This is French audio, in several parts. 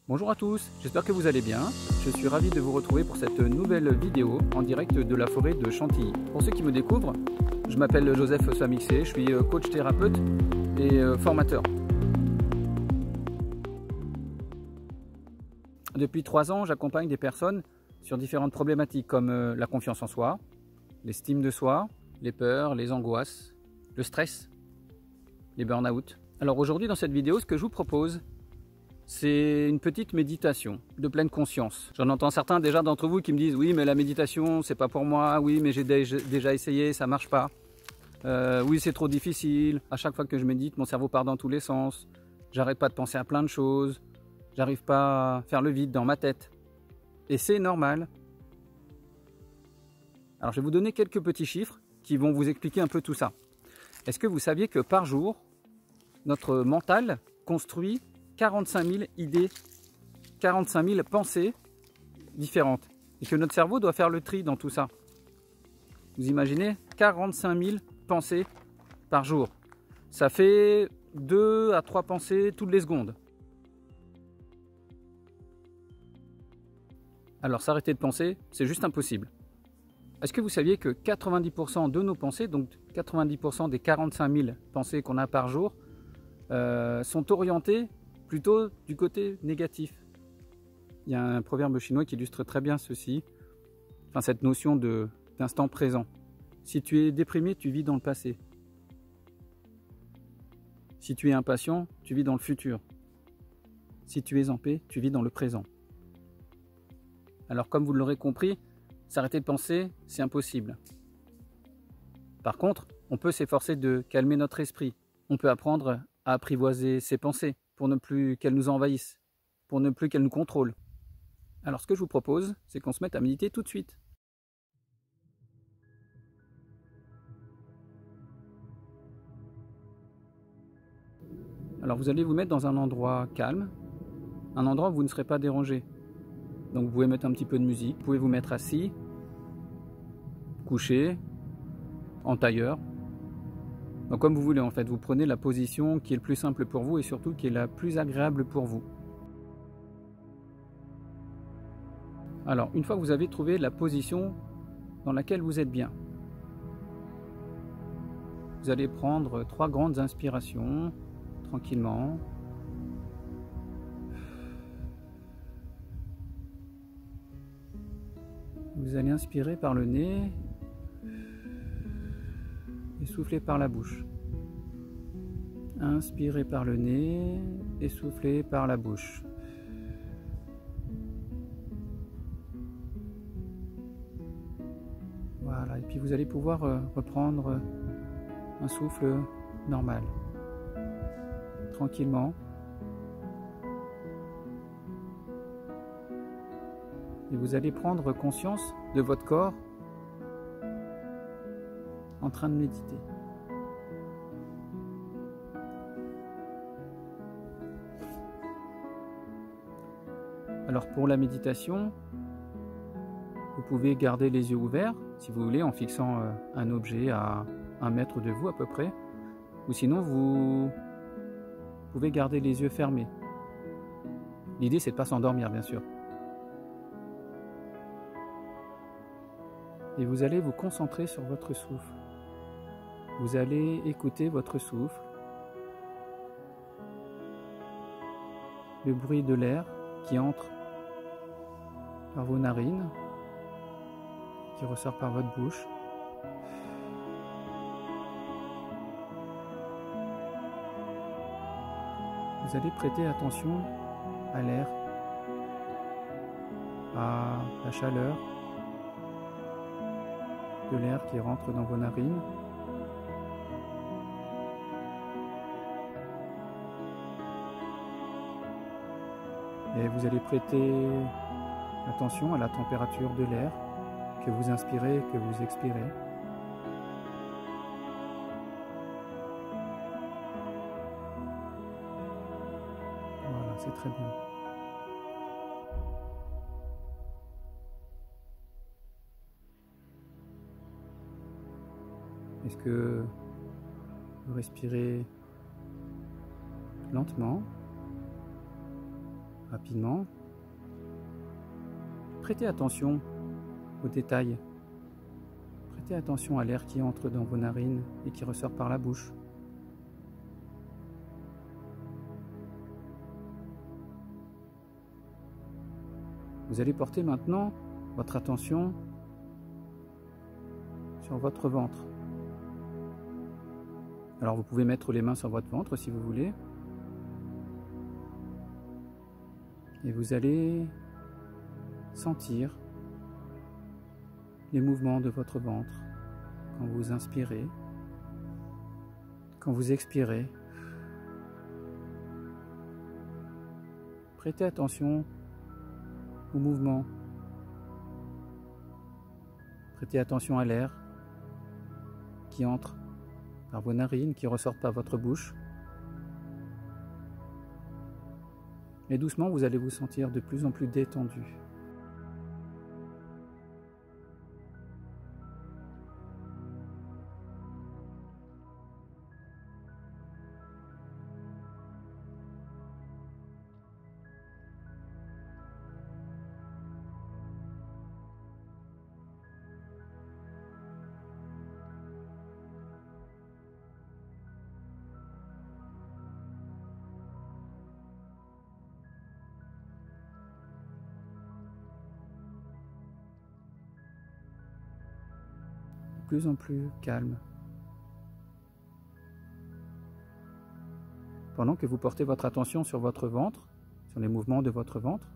Bonjour à tous, j'espère que vous allez bien. Je suis ravi de vous retrouver pour cette nouvelle vidéo en direct de la forêt de Chantilly. Pour ceux qui me découvrent, je m'appelle Joseph Samixé, je suis coach thérapeute et formateur. Depuis 3 ans, j'accompagne des personnes sur différentes problématiques comme la confiance en soi, l'estime de soi, les peurs, les angoisses, le stress, les burn-out. Alors aujourd'hui dans cette vidéo, ce que je vous propose, c'est une petite méditation de pleine conscience. J'en entends certains déjà d'entre vous qui me disent « Oui, mais la méditation, c'est pas pour moi. Oui, mais j'ai déjà essayé, ça marche pas. Oui, c'est trop difficile. À chaque fois que je médite, mon cerveau part dans tous les sens. J'arrête pas de penser à plein de choses. J'arrive pas à faire le vide dans ma tête. » Et c'est normal. Alors, je vais vous donner quelques petits chiffres qui vont vous expliquer un peu tout ça. Est-ce que vous saviez que par jour, notre mental construit 45 000 idées, 45 000 pensées différentes et que notre cerveau doit faire le tri dans tout ça? Vous imaginez 45 000 pensées par jour. Ça fait 2 à 3 pensées toutes les secondes. Alors s'arrêter de penser, c'est juste impossible. Est-ce que vous saviez que 90% de nos pensées, donc 90% des 45 000 pensées qu'on a par jour, sont orientées plutôt du côté négatif? Il y a un proverbe chinois qui illustre très bien ceci, enfin cette notion d'instant présent. Si tu es déprimé, tu vis dans le passé. Si tu es impatient, tu vis dans le futur. Si tu es en paix, tu vis dans le présent. Alors comme vous l'aurez compris, s'arrêter de penser, c'est impossible. Par contre, on peut s'efforcer de calmer notre esprit. On peut apprendre à apprivoiser ses pensées pour ne plus qu'elles nous envahissent, pour ne plus qu'elles nous contrôlent. Alors ce que je vous propose, c'est qu'on se mette à méditer tout de suite. Alors vous allez vous mettre dans un endroit calme, un endroit où vous ne serez pas dérangé. Donc vous pouvez mettre un petit peu de musique, vous pouvez vous mettre assis, couché, en tailleur. Donc comme vous voulez en fait, vous prenez la position qui est le plus simple pour vous et surtout qui est la plus agréable pour vous. Alors une fois que vous avez trouvé la position dans laquelle vous êtes bien, vous allez prendre 3 grandes inspirations, tranquillement. Vous allez inspirer par le nez et souffler par la bouche. Inspirez par le nez et soufflez par la bouche. Voilà, et puis vous allez pouvoir reprendre un souffle normal, tranquillement. Et vous allez prendre conscience de votre corps en train de méditer. Alors pour la méditation, vous pouvez garder les yeux ouverts, si vous voulez, en fixant un objet à 1 mètre de vous à peu près. Ou sinon, vous pouvez garder les yeux fermés. L'idée, c'est de ne pas s'endormir, bien sûr. Et vous allez vous concentrer sur votre souffle. Vous allez écouter votre souffle, le bruit de l'air qui entre par vos narines, qui ressort par votre bouche. Vous allez prêter attention à l'air, à la chaleur de l'air qui rentre dans vos narines. Et vous allez prêter attention à la température de l'air que vous inspirez et que vous expirez. Voilà, c'est très bien. Est-ce que vous respirez lentement, rapidement. Prêtez attention aux détails. Prêtez attention à l'air qui entre dans vos narines et qui ressort par la bouche. Vous allez porter maintenant votre attention sur votre ventre. Alors vous pouvez mettre les mains sur votre ventre si vous voulez. Et vous allez sentir les mouvements de votre ventre quand vous inspirez, quand vous expirez. Prêtez attention aux mouvements. Prêtez attention à l'air qui entre par vos narines, qui ressort par votre bouche. Et doucement, vous allez vous sentir de plus en plus détendu. De plus en plus calme. Pendant que vous portez votre attention sur votre ventre, sur les mouvements de votre ventre,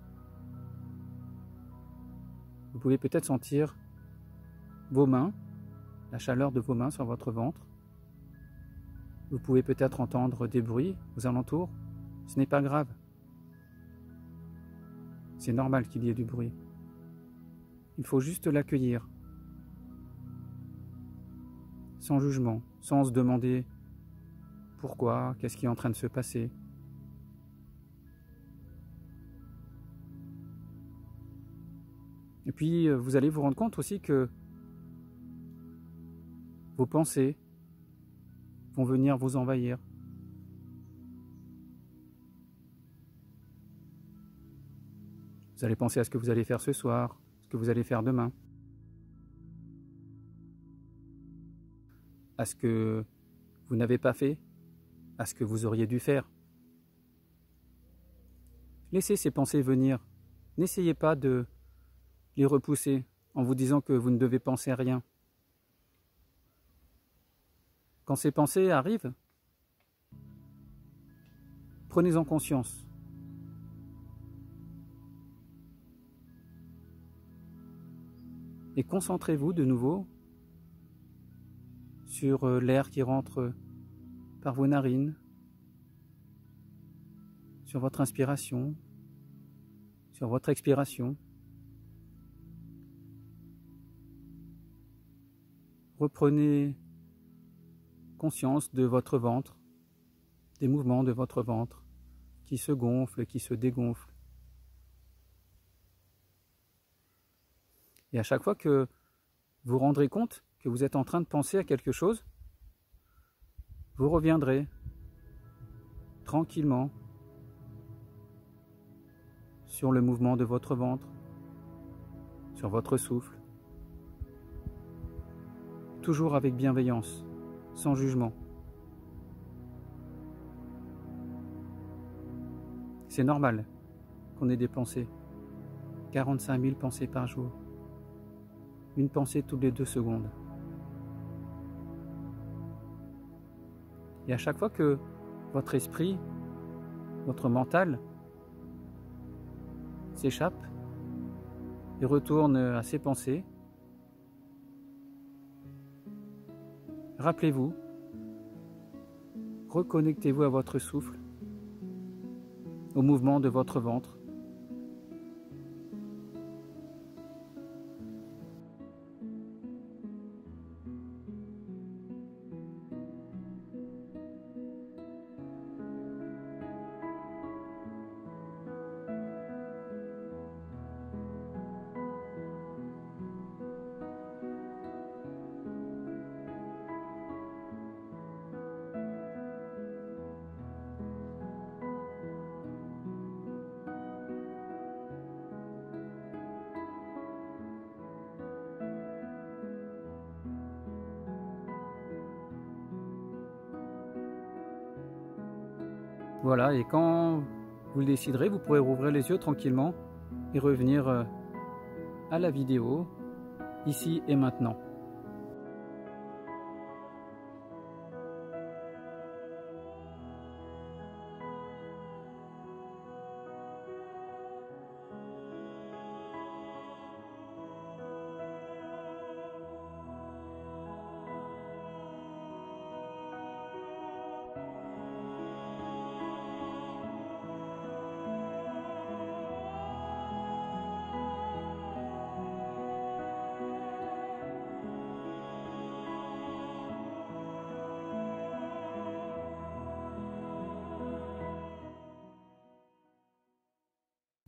vous pouvez peut-être sentir vos mains, la chaleur de vos mains sur votre ventre. Vous pouvez peut-être entendre des bruits aux alentours. Ce n'est pas grave. C'est normal qu'il y ait du bruit. Il faut juste l'accueillir. Sans jugement, sans se demander pourquoi, qu'est-ce qui est en train de se passer. Et puis, vous allez vous rendre compte aussi que vos pensées vont venir vous envahir. Vous allez penser à ce que vous allez faire ce soir, ce que vous allez faire demain, à ce que vous n'avez pas fait, à ce que vous auriez dû faire. Laissez ces pensées venir. N'essayez pas de les repousser en vous disant que vous ne devez penser à rien. Quand ces pensées arrivent, prenez-en conscience. Et concentrez-vous de nouveau sur l'air qui rentre par vos narines, sur votre inspiration, sur votre expiration. Reprenez conscience de votre ventre, des mouvements de votre ventre qui se gonflent, qui se dégonflent. Et à chaque fois que vous vous rendrez compte que vous êtes en train de penser à quelque chose, vous reviendrez tranquillement sur le mouvement de votre ventre, sur votre souffle, toujours avec bienveillance, sans jugement. C'est normal qu'on ait des pensées, 45 000 pensées par jour, une pensée toutes les 2 secondes. Et à chaque fois que votre esprit, votre mental s'échappe et retourne à ses pensées, rappelez-vous, reconnectez-vous à votre souffle, au mouvement de votre ventre. Voilà, et quand vous le déciderez, vous pourrez rouvrir les yeux tranquillement et revenir à la vidéo, ici et maintenant.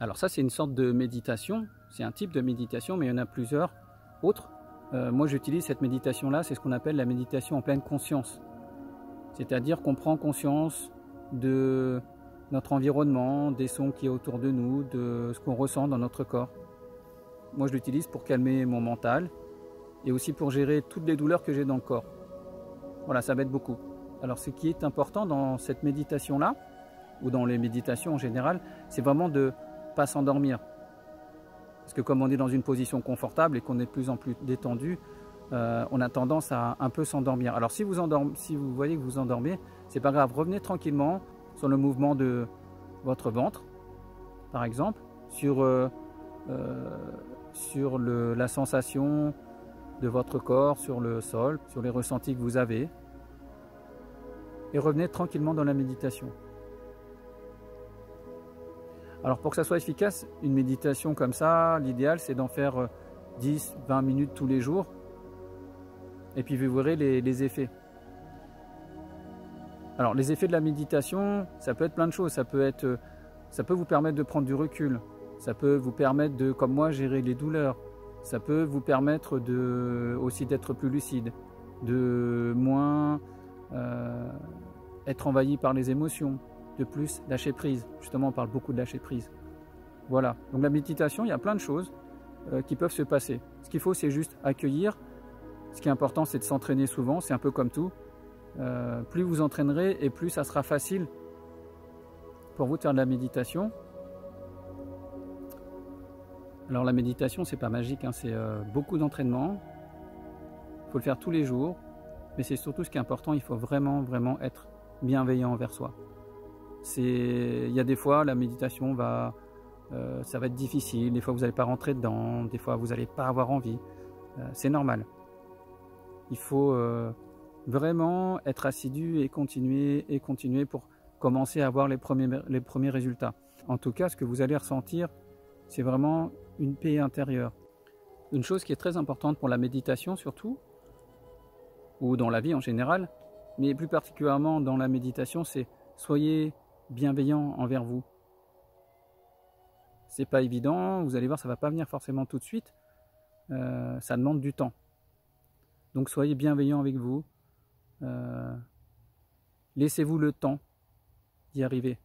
Alors ça, c'est une sorte de méditation, c'est un type de méditation, mais il y en a plusieurs autres. Moi, j'utilise cette méditation-là, c'est ce qu'on appelle la méditation en pleine conscience. C'est-à-dire qu'on prend conscience de notre environnement, des sons qui est autour de nous, de ce qu'on ressent dans notre corps. Moi, je l'utilise pour calmer mon mental et aussi pour gérer toutes les douleurs que j'ai dans le corps. Voilà, ça m'aide beaucoup. Alors, ce qui est important dans cette méditation-là, ou dans les méditations en général, c'est vraiment de pas s'endormir. Parce que comme on est dans une position confortable et qu'on est de plus en plus détendu, on a tendance à un peu s'endormir. Alors si vous voyez que vous endormez, c'est pas grave, revenez tranquillement sur le mouvement de votre ventre, par exemple, sur la sensation de votre corps sur le sol, sur les ressentis que vous avez, et revenez tranquillement dans la méditation. Alors pour que ça soit efficace, une méditation comme ça, l'idéal c'est d'en faire 10-20 minutes tous les jours, et puis vous verrez les effets. Alors les effets de la méditation, ça peut être plein de choses, ça peut vous permettre de prendre du recul, ça peut vous permettre de, comme moi, gérer les douleurs, ça peut vous permettre aussi d'être plus lucide, de moins être envahi par les émotions, de plus lâcher prise. Justement, on parle beaucoup de lâcher prise. Voilà, donc la méditation, il y a plein de choses qui peuvent se passer. Ce qu'il faut, c'est juste accueillir. Ce qui est important, c'est de s'entraîner souvent, c'est un peu comme tout. Plus vous entraînerez et plus ça sera facile pour vous de faire de la méditation. Alors la méditation, c'est pas magique, hein, c'est beaucoup d'entraînement. Il faut le faire tous les jours, mais c'est surtout ce qui est important, il faut vraiment être bienveillant envers soi. Il y a des fois, la méditation ça va être difficile, des fois vous n'allez pas rentrer dedans, des fois vous n'allez pas avoir envie, c'est normal. Il faut vraiment être assidu et continuer pour commencer à avoir les premiers résultats. En tout cas, ce que vous allez ressentir, c'est vraiment une paix intérieure. Une chose qui est très importante pour la méditation surtout, ou dans la vie en général, mais plus particulièrement dans la méditation, c'est soyez bienveillant envers vous. C'est pas évident, vous allez voir, ça va pas venir forcément tout de suite, ça demande du temps. Donc soyez bienveillant avec vous, laissez-vous le temps d'y arriver.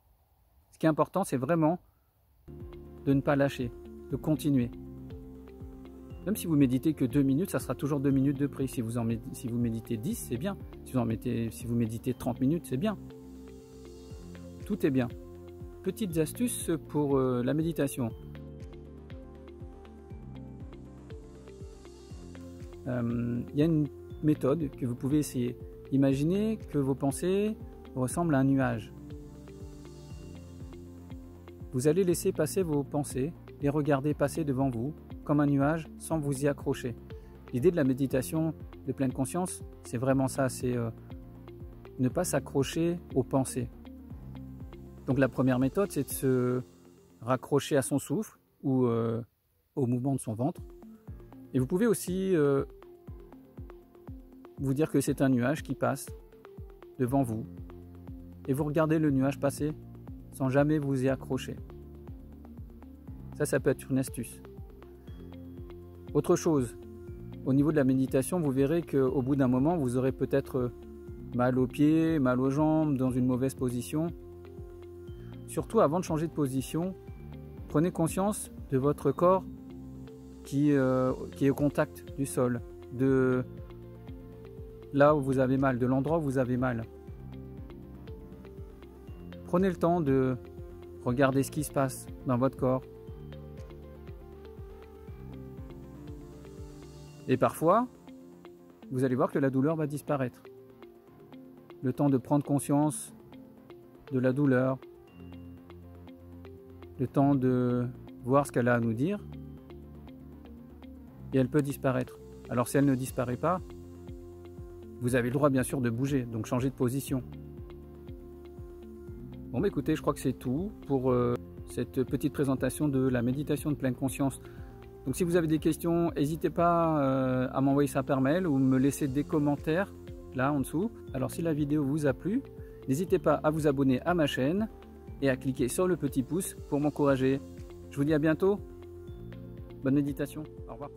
Ce qui est important, c'est vraiment de ne pas lâcher, de continuer. Même si vous méditez que 2 minutes, ça sera toujours 2 minutes de prix. Si vous méditez 10, c'est bien. Si vous méditez 30 minutes, c'est bien. Tout est bien. Petites astuces pour la méditation. Il y a une méthode que vous pouvez essayer. Imaginez que vos pensées ressemblent à un nuage. Vous allez laisser passer vos pensées, les regarder passer devant vous comme un nuage sans vous y accrocher. L'idée de la méditation de pleine conscience, c'est vraiment ça, c'est ne pas s'accrocher aux pensées. Donc la première méthode, c'est de se raccrocher à son souffle ou au mouvement de son ventre. Et vous pouvez aussi vous dire que c'est un nuage qui passe devant vous. Et vous regardez le nuage passer sans jamais vous y accrocher. Ça peut être une astuce. Autre chose, au niveau de la méditation, vous verrez qu'au bout d'un moment, vous aurez peut-être mal aux pieds, mal aux jambes, dans une mauvaise position. Surtout, avant de changer de position, prenez conscience de votre corps qui est au contact du sol, de là où vous avez mal, de l'endroit où vous avez mal. Prenez le temps de regarder ce qui se passe dans votre corps. Et parfois, vous allez voir que la douleur va disparaître. Le temps de prendre conscience de la douleur, le temps de voir ce qu'elle a à nous dire, et elle peut disparaître. Alors si elle ne disparaît pas, vous avez le droit bien sûr de bouger, donc changer de position. Bon bah écoutez, je crois que c'est tout pour cette petite présentation de la méditation de pleine conscience. Donc si vous avez des questions, n'hésitez pas à m'envoyer ça par mail ou me laisser des commentaires là en dessous. Alors si la vidéo vous a plu, n'hésitez pas à vous abonner à ma chaîne et à cliquer sur le petit pouce pour m'encourager. Je vous dis à bientôt. Bonne méditation. Au revoir.